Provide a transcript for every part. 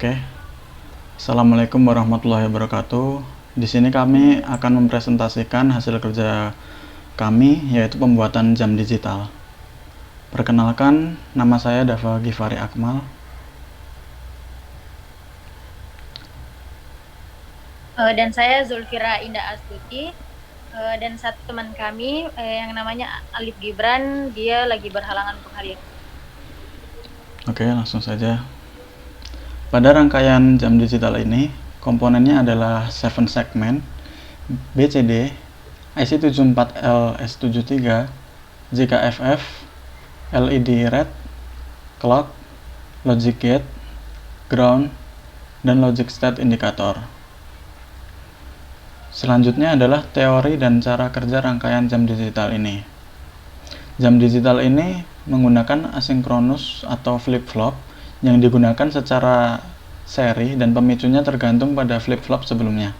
Oke, Assalamualaikum warahmatullahi wabarakatuh. Di sini kami akan mempresentasikan hasil kerja kami, yaitu pembuatan jam digital. Perkenalkan, nama saya Dava Gifari Akmal. Dan saya Zulfira Indah Astuti, dan satu teman kami yang namanya Alif Gibran, dia lagi berhalangan untuk hadir. Oke, langsung saja. Pada rangkaian jam digital ini, komponennya adalah 7 segment, BCD, IC74LS73, JKFF, LED red, clock, logic gate, ground, dan logic state indicator. Selanjutnya adalah teori dan cara kerja rangkaian jam digital ini. Jam digital ini menggunakan asinkronus atau flip-flop yang digunakan secara seri dan pemicunya tergantung pada flip-flop sebelumnya.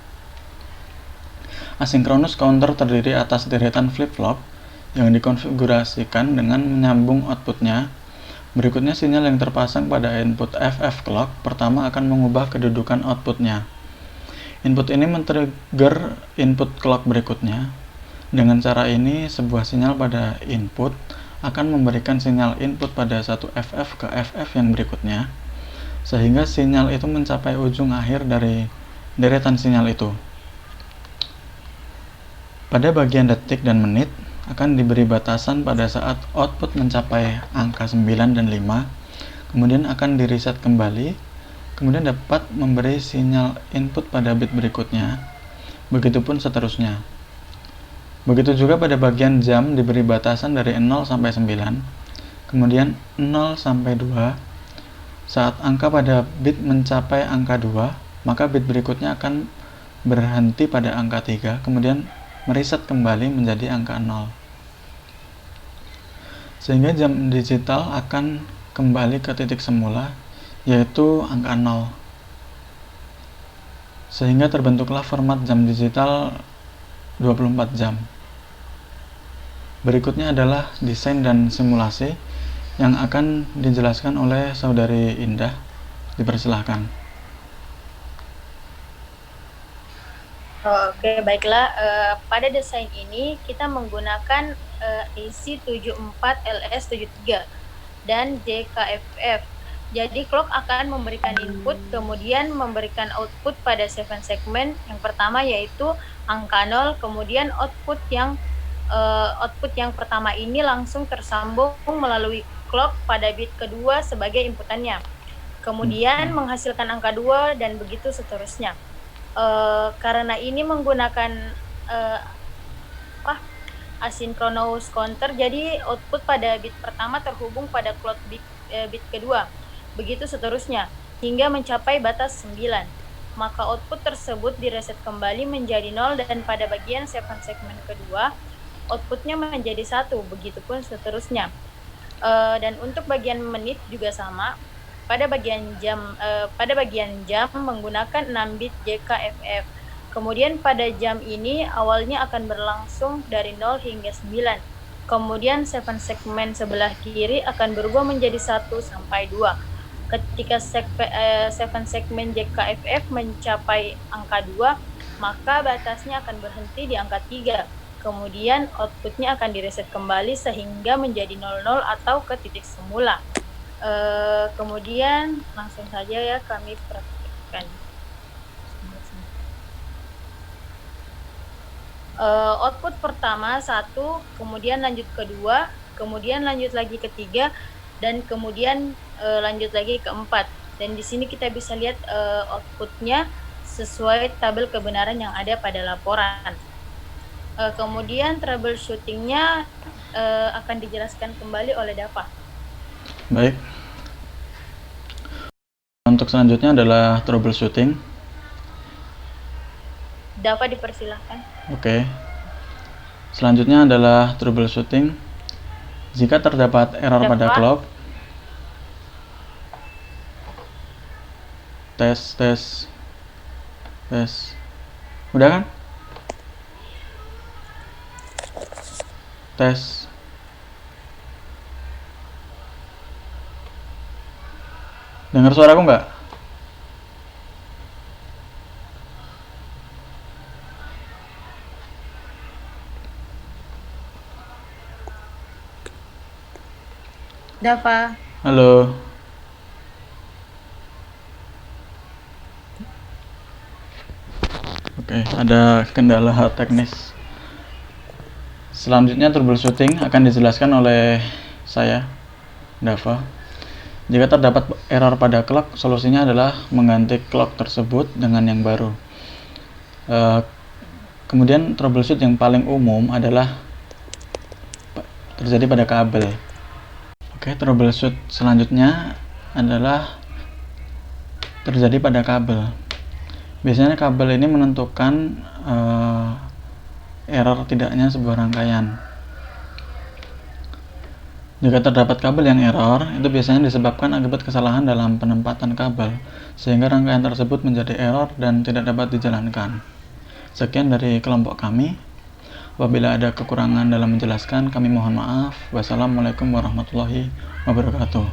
Asinkronus counter terdiri atas deretan flip-flop yang dikonfigurasikan dengan menyambung outputnya. Berikutnya sinyal yang terpasang pada input FF clock pertama akan mengubah kedudukan outputnya. Input ini men-trigger input clock berikutnya. Dengan cara ini, sebuah sinyal pada input akan memberikan sinyal input pada satu FF ke FF yang berikutnya, sehingga sinyal itu mencapai ujung akhir dari deretan sinyal itu. Pada bagian detik dan menit, akan diberi batasan pada saat output mencapai angka 9 dan 5, kemudian akan di-reset kembali, kemudian dapat memberi sinyal input pada bit berikutnya, begitupun seterusnya. Begitu juga pada bagian jam diberi batasan dari 0 sampai 9, kemudian 0 sampai 2. Saat angka pada bit mencapai angka 2, maka bit berikutnya akan berhenti pada angka 3, kemudian mereset kembali menjadi angka 0. Sehingga jam digital akan kembali ke titik semula, yaitu angka 0. Sehingga terbentuklah format jam digital 24 jam. Berikutnya adalah desain dan simulasi yang akan dijelaskan oleh Saudari Indah. Dipersilahkan. Oke, baiklah. Pada desain ini kita menggunakan IC74LS73 dan JKFF. Jadi clock akan memberikan input, kemudian memberikan output pada 7 segmen. Yang pertama yaitu angka 0, kemudian output yang pertama ini langsung tersambung melalui clock pada bit kedua sebagai inputannya. Kemudian menghasilkan angka 2 dan begitu seterusnya. Karena ini menggunakan asynchronous counter, jadi output pada bit pertama terhubung pada clock bit kedua. Begitu seterusnya, hingga mencapai batas 9. Maka output tersebut direset kembali menjadi 0 dan pada bagian 7 segmen kedua, outputnya menjadi 1, begitupun seterusnya. Dan untuk bagian menit juga sama. Pada bagian jam menggunakan 6 bit JKFF. Kemudian pada jam ini awalnya akan berlangsung dari 0 hingga 9. Kemudian 7 segmen sebelah kiri akan berubah menjadi 1 sampai 2. Ketika 7 segmen JKFF mencapai angka 2, maka batasnya akan berhenti di angka 3. Kemudian outputnya akan direset kembali sehingga menjadi 00 atau ke titik semula. Kemudian langsung saja ya kami praktikkan. Output pertama 1, kemudian lanjut ke 2, kemudian lanjut lagi ke 3, dan kemudian lanjut lagi ke 4. Dan di sini kita bisa lihat outputnya sesuai tabel kebenaran yang ada pada laporan. Kemudian troubleshootingnya akan dijelaskan kembali oleh Dava. Baik. Untuk selanjutnya adalah troubleshooting. Dava dipersilahkan. Oke. Selanjutnya adalah troubleshooting. Jika terdapat error pada Dava. clock, tes. Udah kan? Tes. Dengar suaraku nggak? Dava. Halo. Oke, ada kendala teknis. Selanjutnya troubleshooting akan dijelaskan oleh saya, Dava. Jika terdapat error pada clock, solusinya adalah mengganti clock tersebut dengan yang baru. Kemudian troubleshoot yang paling umum adalah terjadi pada kabel. Oke, troubleshoot selanjutnya adalah terjadi pada kabel. Biasanya kabel ini menentukan error tidaknya sebuah rangkaian. Jika terdapat kabel yang error, itu biasanya disebabkan akibat kesalahan dalam penempatan kabel, sehingga rangkaian tersebut menjadi error dan tidak dapat dijalankan. Sekian dari kelompok kami. Apabila ada kekurangan dalam menjelaskan, kami mohon maaf. Wassalamualaikum warahmatullahi wabarakatuh.